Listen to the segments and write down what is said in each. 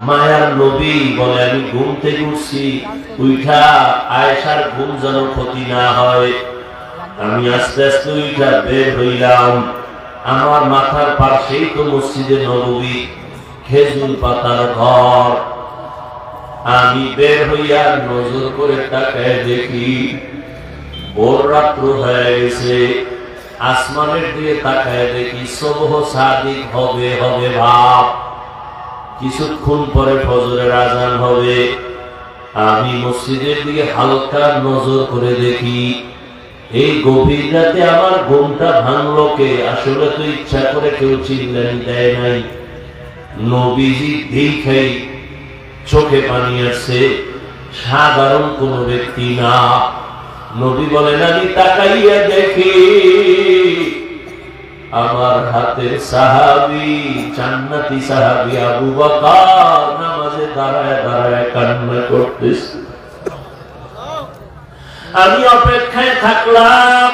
মায়ার নবী বলে আমি ঘুম থেকে উঠছি, উঠা আয়েশার ঘুম যেন ক্ষতি না হয়। আমি আস্তে আস্তে উঠা বের হইলাম। আমার মাথার পাশেই তো মসজিদে নববী, খেজুর পাতার ঘর। আমি বের হইয়া নজর করে তাকায় দেখি ভোর রাত্র হয়ে গেছে। আসমানের দিকে তাকায় দেখি সুবহ সাদিক হবে হবে ভাব। কিছুক্ষণ পরে ফজরের আজান হবে। আমি মসজিদের দিকে হালকা নজর করে দেখি এই গভীর রাতে আমার ঘুমটা ভাঙলো কে? আসলে তো ইচ্ছা করে কেউ চিল্লানি দেয় নাই। নবীজি দেখেই চোখে পানি আসছে, সাধারণ কোন ব্যক্তি না। নবী বলেন আমি তাকাইয়া দেখি আমার হাতের সাহাবী, জান্নাতি সাহাবী আবু বকর নামাজে দাঁড়ায় দাঁড়ায় কান্না করতেছে। আমি অপেক্ষায় থাকলাম।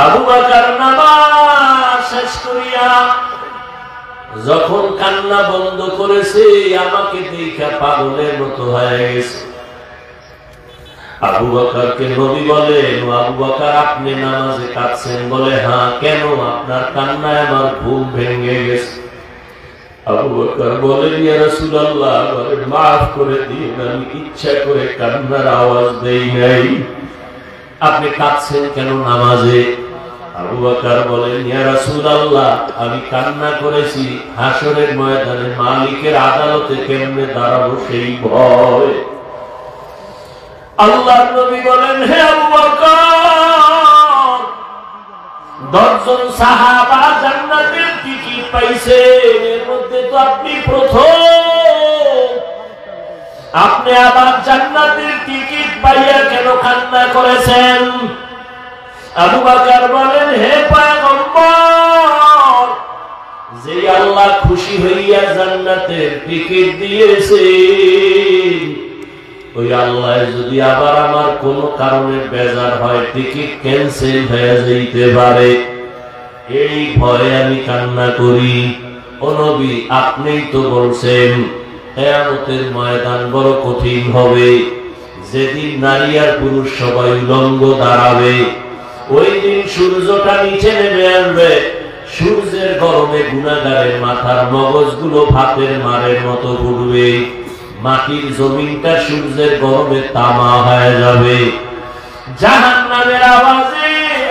আবু বকর নামাজ শেষ করিয়া যখন কান্না বন্ধ করেছে, আমাকে দেখা পাগলের মতো হয়ে গেছে। আবু বকরকে নবী বলেন, আবু বকর আপনি নামাজে কাঁদছেন? বলে হ্যাঁ। কেন? আপনার কান্নায় আমার ঘুম ভেঙে গেছে। আবু বকর বলেন ইয়া রাসূলুল্লাহ, বলেন মাফ করে দিন, আমি ইচ্ছা করে কান্নার আওয়াজ দেই নাই। আপনি কাঁদছেন কেন নামাজে? আবু বকর বলেন ইয়া রাসূলুল্লাহ, আমি কান্না করেছি হাসরের ময়দানে মালিকের আদালতে কেমনে দাঁড়াবো সেই ভয়। আল্লাহর নবী বলেন হে আবু বকর, 10 জন সাহাবা জান্নাতের টিকিট পাইছে, এর মধ্যে তো আপনি প্রথম। আপনি আবার জান্নাতের টিকিট পাইয়া কেন কান্না করেছেন? আবু বকর বলেন হে পয়গম্বর, যে আল্লাহ খুশি হইয়া জান্নাতের টিকিট দিয়েছে, ওই আল্লাহ যদি আবার আমার কোন কারণে বেজার হয়, টিকিট ক্যান্সেল হয়ে যেতে পারে, এই ভয়ে আমি কান্না করি। ও নবী, আপনিই তো বলছেন কিয়ামতের ময়দান বড় কঠিন হবে, যেদিন নারী আর পুরুষ সবাই উলঙ্গ দাঁড়াবে। ওই দিন সূর্যটা নিচে নেমে আসবে। সূর্যের গরমে গুনাহগারের মাথার মগজগুলো ভাতের মারের মতো ঘুরবে। মাটির জমিনটা সূর্যের গরমে তামা হয়ে যাবে। জাহান্নামের আওয়াজে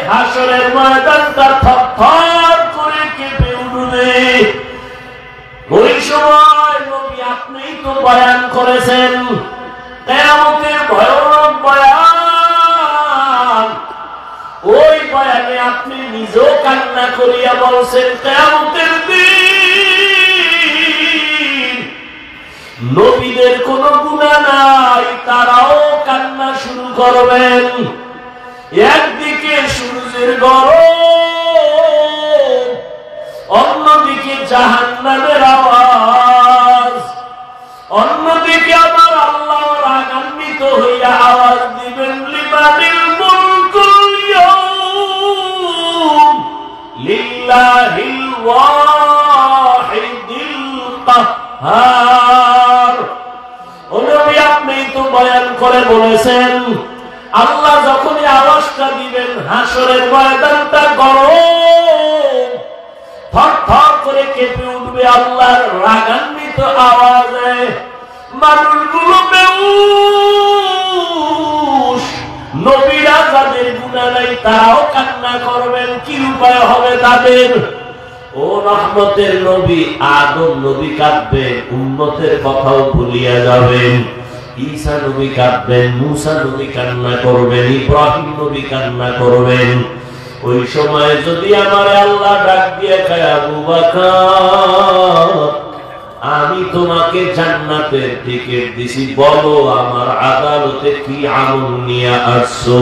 হাসরের ময়দানটা থরথর করে কেঁপে উঠবে। ওই সময় নবী আপনিই তো বয়ান করেছেন কিয়ামতের ভয়ানক বয়ান। ওই বয়ানে আপনি নিজেও কান্না করিয়া বলছেন কিয়ামতের দিন নবীদের কোনো গুনাহ নাই, তারাও কান্না শুরু করবেন। একদিকে সূর্যের গরম, অন্যদিকে জাহান্নামের আওয়াজ, অন্যদিকে আবার আল্লাহ রাগান্বিত হইয়া আওয়াজ দিবেন লিমানিল মুলকুল ইয়াউম লিল্লাহিল ওয়াহিদিল কাহ্হার। ও নবী, আপনি তো বয়ান করে বলেছেন আল্লাহ যখনই আওয়াজটা দিবেন হাসরের ময়দানটা গরম, থরথর করে কেঁপে উঠবে আল্লাহর রাগান্বিত আওয়াজে। মানুষগুলো বেহুশ, নবীরা যাদের গুনাহ নাই তারাও কান্না করবেন। কি উপায় হবে তাদের? ও রহমতের নবী আদম নবী কাঁদবেন, উম্মতের কথাও ভুলিয়া যাবেন। ঈসা নবী কাঁদবেন, মুসা নবী কান্না করবেন, ইব্রাহিম নবী কান্না করবেন। ওই সময় যদি আমার আল্লাহ ডাক দিয়ে কয় আবু বকর, আমি তোমাকে জান্নাতের টিকিট দিছি, বলো আমার আদালতে কি আমল নিয়ে আসছো?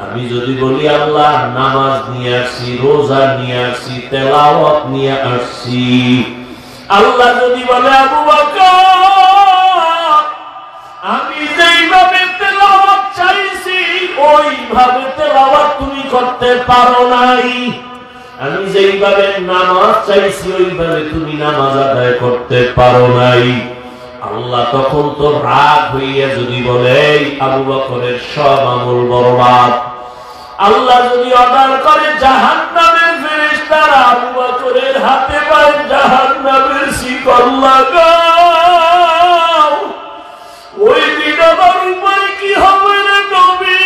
আমি যদি বলি আল্লাহ নামাজ নিয়ে আসছি, রোজা নিয়ে আসছি, তেলাওয়াত নিয়ে আসছি, আল্লাহ যদি বলে আবু বকর আমি যেইভাবে তেলাওয়াত চাইছি ওইভাবে তেলাওয়াত তুমি করতে পারো নাই, আমি যেইভাবে নামাজ চাইছি ওইভাবে তুমি নামাজ আদায় করতে পারো নাই। আল্লাহ তখন তো রাগ হইয়া যদি বলে আবু বকরের সব আমল বরবাদ, আল্লাহ যদি অর্ডার করে জাহান্নামের ফেরেশতারা আবু বকরের হাতে পায়ে জাহান্নামের শিকল লাগাও, ওই দিন আমার উপরে কি হবে রে নবী?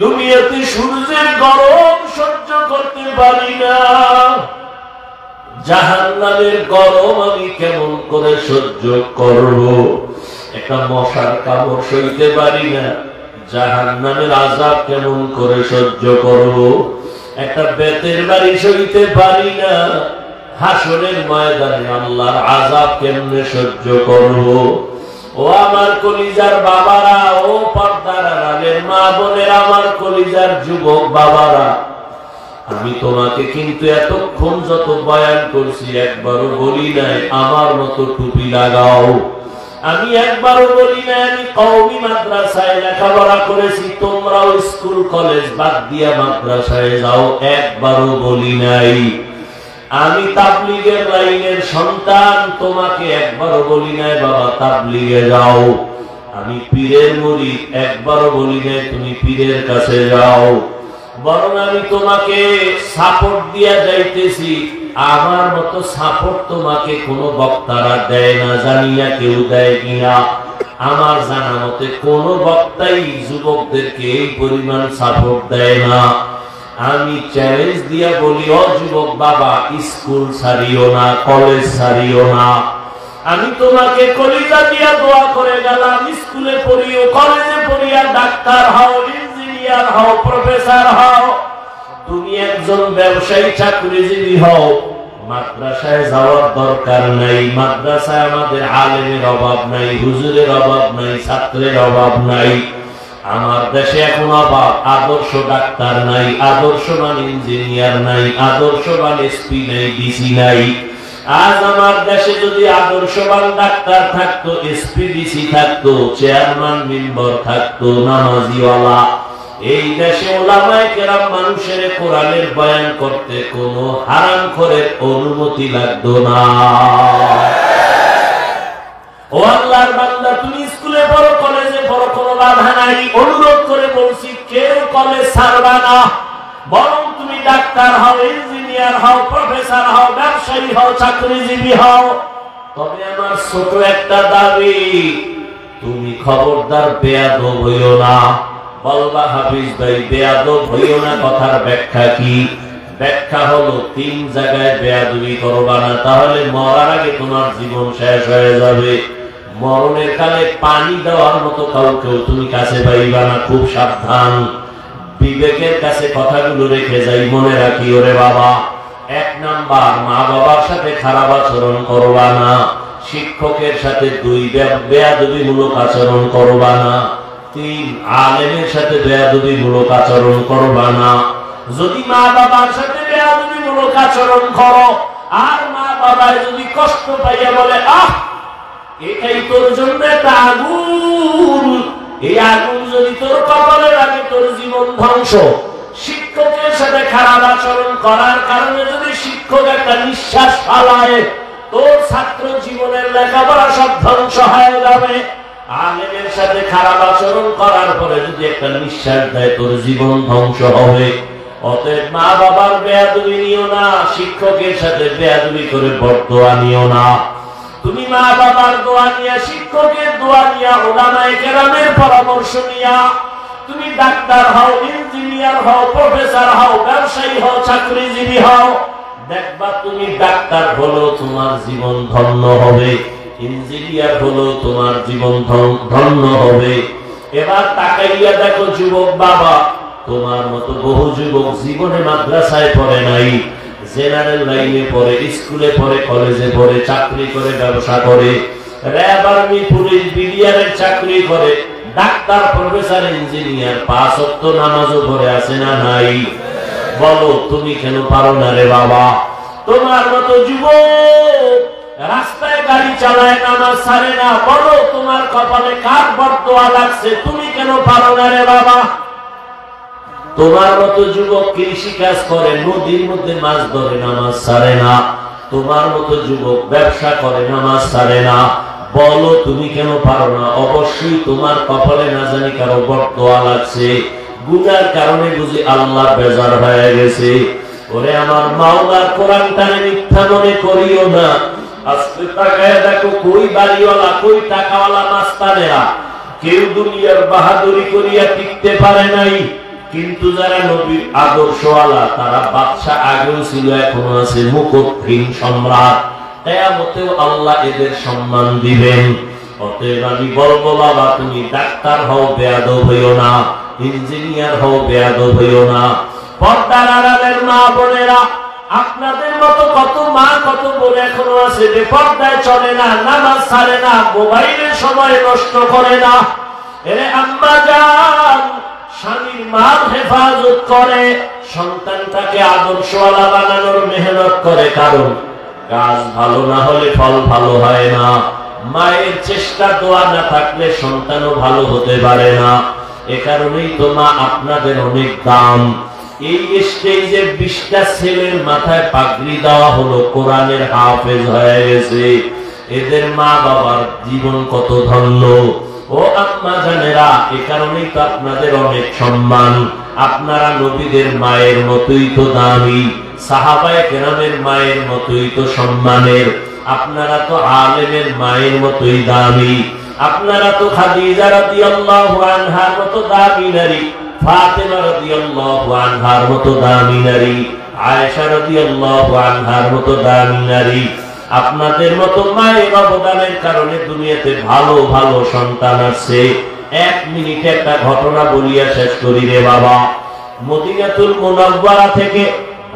দুনিয়াতে সূর্যের গরম সহ্য করতে পারি না, জাহান্নামের গরম আমি কেমন করে সহ্য করব? একটা মশার কামড় সইতে পারি না, জাহান্নামের আযাব কেমন করে সহ্য করব? একটা বেতের বাড়ি সইতে পারি না, হাসরের ময়দানে আল্লাহর আযাব কেমনে সহ্য করব? ও আমার কলিজার বাবারা, ও পর্দার আড়ালের মা বোনেরা, আমার কলিজার যুবক বাবারা, আমি তোমাকে কিন্তু এতক্ষণ যত বয়ান করছি একবারও বলি নাই আমার মতো টুপি লাগাও। আমি একবারও বলি নাই আমি কওমি মাদ্রাসায় লেখাপড়া করেছি, তোমরাও স্কুল কলেজ বাদ দিয়া মাদ্রাসায় যাও, একবারও বলি নাই। আমি তাবলীগের লাইনের সন্তান, তোমাকে একবারও বলি নাই বাবা তাবলীগে যাও। আমি পীরের মুরিদ, একবারও বলি নাই তুমি পীরের কাছে যাও। বরং আমি তোমাকে সাপোর্ট দিয়া যাইতেছি, আমার মতো সাপোর্ট তোমাকে কোনো বক্তারা দেয় না, জানি না কেউ দেয় কিনা। আমার জানা মতে কোন বক্তাই যুবকদেরকে এই পরিমাণ সাপোর্ট দেয় না। আমি চ্যালেঞ্জ দিয়া বলি, ও যুবক বাবা, স্কুল ছাড়িও না, কলেজ ছাড়িও না। আমি তোমাকে কলিজা দিয়া দোয়া করে গেলাম, স্কুলে পড়িও, কলেজে পড়িয়া ডাক্তার হও, ইঞ্জিনিয়ার হও, প্রফেসর হও, তুমি একজন ব্যবসায়ী চাকরিজীবী হও। মাদ্রাসায় যাওয়ার দরকার নাই, মাদ্রাসায় আমাদের আলেমের অভাব নাই, হুজুরের অভাব নাই, ছাত্রের অভাব নাই। আমার দেশে এখন অভাব আদর্শ ডাক্তার নাই, আদর্শবান ইঞ্জিনিয়ার নাই, আদর্শবান এসপি নাই, ডিসি নাই। আজ আমার দেশে যদি আদর্শবান ডাক্তার থাকতো, এসপি ডিসি থাকতো, চেয়ারম্যান মেম্বার থাকতো, নামাজিওয়ালা, এই দেশে ওলামায়ে কেরাম মানুষের কোরআনের বয়ান করতে কোনো হারামখোরের অনুমতি লাগতো না। ও আল্লাহর বান্দা, তুমি স্কুলে পড়ো, কলেজে পড়ো, কোনো বাধা নাই। অনুরোধ করে বলছি, কেউ কলেজ ছাড়বা না, বরং তুমি ডাক্তার হও, ইঞ্জিনিয়ার হও, প্রফেসর হও, ব্যবসায়ী হও, চাকরিজীবী হও। তবে আমার ছোট একটা দাবি, তুমি খবরদার বেয়াদব হইও না। বলবা হাফিজ ভাই বেয়াদব হইও না, কথার ব্যাখ্যা কি? ব্যাখ্যা হলো, 3 জায়গায় বেয়াদবি করবা না, তাহলে মরার আগে তোমার জীবন শেষ হয়ে যাবে। মরণের কালে পানি দেওয়ার মতো কাউকেও তুমি কাছে পাইবা না, খুব সাবধান। বিবেকের কাছে কথাগুলো রেখে যাই, মনে রাখি ওরে বাবা। 1 নাম্বার, মা বাবার সাথে খারাপ আচরণ করবা না। শিক্ষকের সাথে 2 বেয়াদবিমূলক আচরণ করবা না। 3 আলেমের সাথে বেয়াদবিমূলক আচরণ করবা না। যদি মা বাবার সাথে বেয়াদবিমূলক আচরণ করো, আর মা বাবায় যদি কষ্ট পাইয়া বলে, আহ এটাই তোর জন্য একটা আগুন, এই আগুন যদি তোর কপালে লাগে তোর জীবন ধ্বংস। শিক্ষকের সাথে খারাপ আচরণ করার কারণে যদি শিক্ষক একটা নিঃশ্বাস ফালায়, তোর ছাত্র জীবনের লেখাপড়া সব ধ্বংস হয়ে যাবে। আলেমের সাথে খারাপ আচরণ করার পরে যদি একটা নিঃশ্বাস দেয়, তোর জীবন ধ্বংস হবে। অতএব মা বাবার বেয়াদবি নিও না, শিক্ষকের সাথে বেয়াদবি করে বরদোয়া নিও না। তুমি মা বাবার দোয়া নিয়া, শিক্ষকের দোয়া নিয়া, উলামায়ে কেরামের পরামর্শ নিয়া তুমি ডাক্তার হও, ইঞ্জিনিয়ার হও, প্রফেসর হও, ব্যবসায়ী হও, চাকরিজীবী হও। দেখবা তুমি ডাক্তার হলো তোমার জীবন ধন্য হবে, ইঞ্জিনিয়ার হলো তোমার জীবন ধন্য হবে। এবার তাকাইয়া দেখো যুবক বাবা, তোমার মতো বহু যুবক জীবনে মাদ্রাসায় পড়ে নাই, জেনারেল লাইনে পড়ে, স্কুলে পড়ে, কলেজে পড়ে, চাকরি করে, ব্যবসা করে, র্যাব, আর্মি, পুলিশ, বিডিআরের চাকরি করে, ডাক্তার, প্রফেসর, ইঞ্জিনিয়ার, 5 ওয়াক্ত নামাজও পড়ে আছে না নাই? বলো তুমি কেন পারো না রে বাবা? তোমার মতো যুবক রাস্তায় গাড়ি চালায়, নামাজ ছাড়ে না, বলো তোমার কপালে কার বরদোয়া লাগছে? তুমি কেন পারো না রে বাবা? তোমার মতো যুবক কৃষি কাজ করে, নদীর মধ্যে মাছ ধরে, নামাজ ছাড়ে না। তোমার মতো যুবক ব্যবসা করে, নামাজ ছাড়ে না। বলো তুমি কেন পারো না? অবশ্যই তোমার কপালে না জানি কারো বরদোয়া লাগছে, গুনার কারণে বুঝি আল্লাহ বেজার হয়ে গেছে। ওরে আমার মাওলার কোরআনটারে মিথ্যা মনে করিও না। আজকে তাকায় দেখো, কই বাড়িওয়ালা, কই টাকাওয়ালা মাস্তানেরা কেউ দুনিয়ার বাহাদুরি করিয়া টিকতে পারে নাই, কিন্তু যারা নবীর আদর্শওয়ালা তারা বাদশা আগেও ছিল, এখনো আছে, মুকুটহীন সম্রাট। কিয়ামতেও আল্লাহ এদের সম্মান দিবেন। অতএব আমি বলবো, বাবা তুমি ডাক্তার হও, বেয়াদব হইও না। ইঞ্জিনিয়ার হও, বেয়াদব হইও না। পর্দার আড়ালের মা বোনেরা, আপনাদের মতো কত মা কত বোন এখনো আছে যে পর্দায় চলে না, নামাজ ছাড়ে না, মোবাইলের সময় নষ্ট করে না। এরে আম্মা জান, স্বামীর মাল হেফাজত করে, সন্তানটাকে আদর্শওয়ালা বানানোর মেহনত করে, কারণ গাছ ভালো না হলে ফল ভালো হয় না। মায়ের চেষ্টা দোয়া না থাকলে সন্তানও ভালো হতে পারে না। এ কারণেই তো মা আপনাদের অনেক দাম। এই স্টেজে 20টা ছেলের মাথায় পাগড়ি দেওয়া হলো, কোরআনের হাফেজ হয়ে গেছে। এদের মা বাবার জীবন কত ধন্য। ও আম্মা জানেরা, এ কারণেই তো আপনাদের অনেক সম্মান। আপনারা নবীদের মায়ের মতোই তো দামি, সাহাবায়ে কেরামের মায়ের মতোই তো সম্মানের। আপনারা তো আলেমের মায়ের মতোই দামি। আপনারা তো খাদিজা রাদিয়াল্লাহু আনহার মতো দামি নারী, ফাতেমা রাদিয়াল্লাহু আনহার মতো দামি নারী, আয়েশা রাদিয়াল্লাহু আনহার মতো দামি নারী। আপনাদের মতো মায়ের অবদানের কারণে দুনিয়াতে ভালো ভালো সন্তান আছে। 1 মিনিটে একটা ঘটনা বলিয়া শেষ করি রে বাবা। মদিনাতুল মুনাওয়ারা থেকে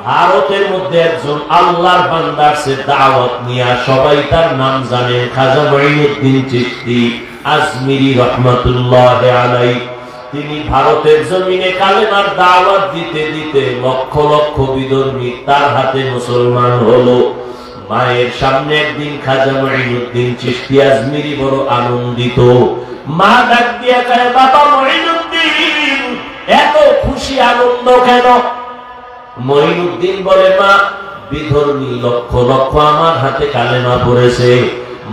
ভারতের মধ্যে একজন আল্লাহর বান্দা আসছে দাওয়াত নিয়ে, সবাই তার নাম জানে, খাজা মঈনুদ্দিন চিশতি আজমিরি রাহমাতুল্লাহি আলাইহি। তিনি ভারতের জমিনে কালেমার দাওয়াত দিতে দিতে লক্ষ লক্ষ বিধর্মী তার হাতে মুসলমান হলো। মায়ের সামনে একদিন খাজা মঈনুদ্দিন চিশতি আজমিরি বড় আনন্দিত। মা ডাক দিয়া কয়, বাবা মঈনুদ্দিন, এত খুশি আনন্দ কেন? মঈনুদ্দিন বলে, মা বিধর্মী লক্ষ লক্ষ আমার হাতে কালেমা পড়েছে।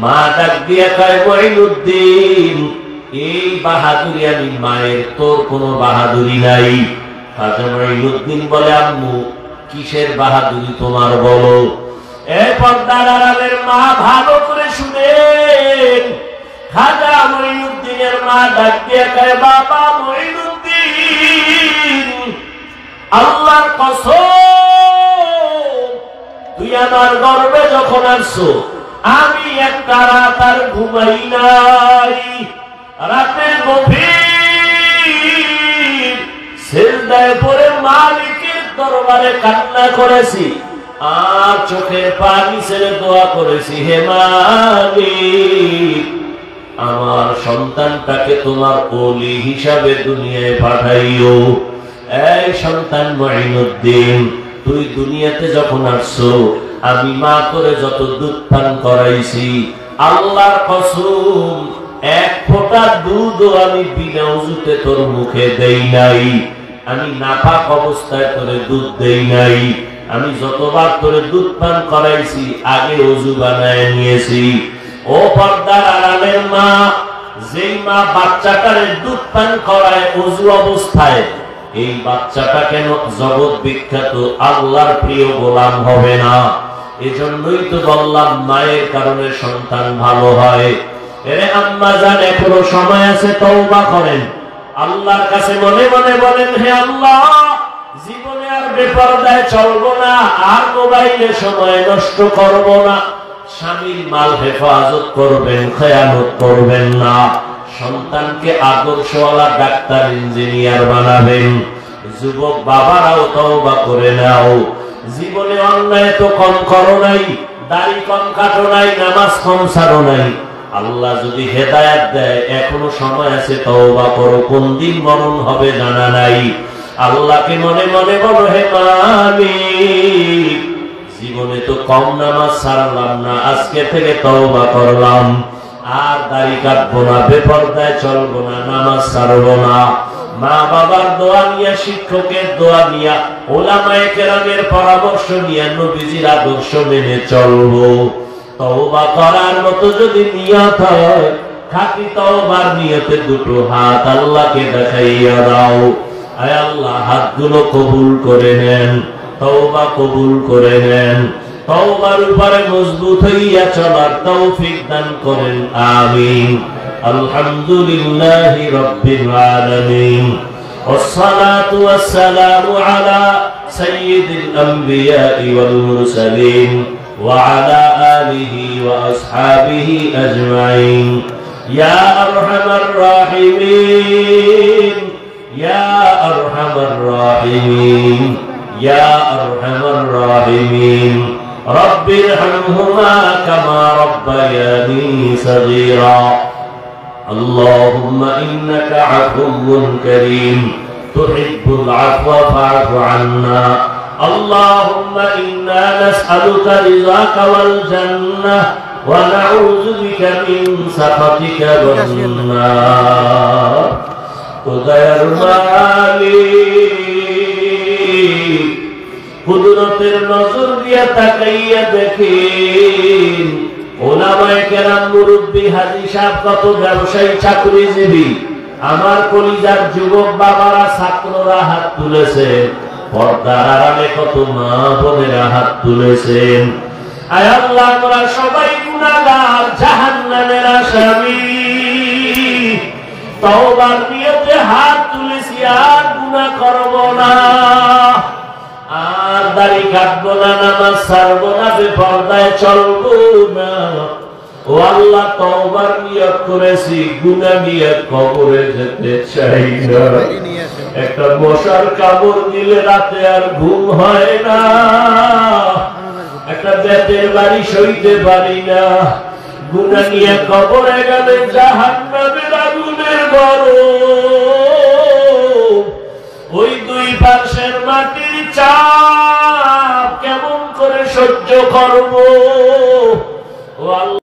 মা ডাক দিয়া কয়, মঈনুদ্দিন, এই বাহাদুরি আমি মায়ের, তোর কোনো বাহাদুরি নাই। খাজা মঈনুদ্দিন বলে, আম্মু কিসের বাহাদুরি তোমার বলো? এ পর্দার আড়ালের মা ভালো করে শুনেন। খাজা মঈনুদ্দিনের মা ডাক দিয়া কয়, বাবা মঈনুদ্দিন, আল্লাহর কসম, তুই আমার গর্বে যখন আসছো, আমি একটা রাত আর ঘুমাই নাই। রাতে গভীর সিজদায় পড়ে মালিকের দরবারে কান্না করেছি, আর চোখের পানি ছেড়ে দোয়া করেছি, হে মালিক, আমার সন্তানটাকে তোমার ওলি হিসাবে দুনিয়ায় পাঠাইও। এই সন্তান মঈনুদ্দিন, তুই দুনিয়াতে যখন আসছো, আমি মা করে যত দুধ পান করাইছি, আল্লাহর কসম, 1 ফোঁটা দুধও আমি বিনা ওযুতে তোর মুখে দেই নাই। আমি নাপাক অবস্থায় তোরে দুধ দেই নাই। আমি যতবার তোরে দুধ পান করাইছি, আগে ওযু বানায় নিয়েছি। ও পর্দার আড়ালের মা, যেই মা বাচ্চাটারে দুধ পান করায় ওযু অবস্থায়, এই বাচ্চাটা কেন জগৎ বিখ্যাত আল্লাহর প্রিয় গোলাম হবে না? এজন্যই তো বললাম, মায়ের কারণে সন্তান ভালো হয়। এরে আম্মা জান, এখনো সময় আছে, তওবা করেন। আল্লাহর কাছে মনে মনে বলেন, হে আল্লাহ, জীবনে আর বেপরদায় চলবো না, আর মোবাইলে সময় নষ্ট করব না। স্বামীর মাল হেফাজত করবেন, খেয়ানত করবেন না। সন্তানকে আদর্শওয়ালা ডাক্তার ইঞ্জিনিয়ার বানাবেন। যুবক বাবারাও তওবা করে নাও। জীবনে অন্যায় তো কম করো নাই, দাড়ি কম কাটো নাই, নামাজ কম ছাড়ো নাই। আল্লাহ যদি হেদায়েত দেয়, এখনো সময় আছে, তওবা করো। কোন দিন মরণ হবে জানা নাই। আল্লাহকে মনে মনে বলো, হে মালিক, জীবনে তো কম নামাজ ছাড়লাম না, আজকে থেকে তওবা করলাম, আর দাড়ি কাটবো না, বেপরদায় চলবো না, নামাজ ছাড়বো না। মা বাবার দোয়া নিয়া, শিক্ষকের দোয়া নিয়া, ওলামায়ে কেরামের পরামর্শ নিয়া নবীজির আদর্শ মেনে চলবো। তওবা করার মতো যদি নিয়ত হয়, খাঁটি তওবার নিয়তে দুটো হাত আল্লাহকে দেখাইয়া দাও। আয় আল্লাহ, হাতগুলো কবুল করে নেন, তওবা কবুল করে নেন, তওবার উপরে মজবুত হইয়া চলার তৌফিক দান করেন, আমিন। আলহামদুলিল্লাহি রাব্বিল আলামিন, والصلاة والسلام على سيد الأنبياء والمرسلين وعلى آله وأصحابه أجمعين. يا أرحم الراحمين، يا أرحم الراحمين، يا أرحم الراحمين، رب ارحمهما كما ربياني صغيرا. اللهم إنك عفو كريم تحب العفو فاعف عنا. اللهم إنا نسألك رضاك والجنة ونعوذ بك من سخطك والنار. খুদার মালিক, কুদরতের নজর দিয়া তাকাইয়া দেখেন ওলামায়ে কেরাম, মুরব্বী, হাজী সাহেব, কত ব্যবসায়ী, চাকরিজীবী, আমার কলিজার যুবক বাবারা, ছাত্ররা হাত তুলেছেন, পর্দার আড়ালে কত মা বোনেরা হাত তুলেছেন। আয় আল্লাহ, আমরা সবাই গুনাহগার, জাহান্নামের আসামি। তওবার নিয়তে হাত তুলেছি, আর গুনাহ করব না, আর দাড়ি কাটবো না, নামাজ ছাড়বো না, বেপরদায় চলবো না। ও আল্লাহ, তওবার নিয়ত করেছি, গুনাহ নিয়ে কবরে যেতে চাই না। একটা মশার কামড় দিলে রাতে আর ঘুম হয় না, একটা বেতের বাড়ি সইতে পারি না। গুনাহ নিয়ে কবরে গেলে জাহান্নামের আগুনের গরম, ওই দুই পাশের মাটির চাপ কেমন করে সহ্য করবো? ও আল্লাহ।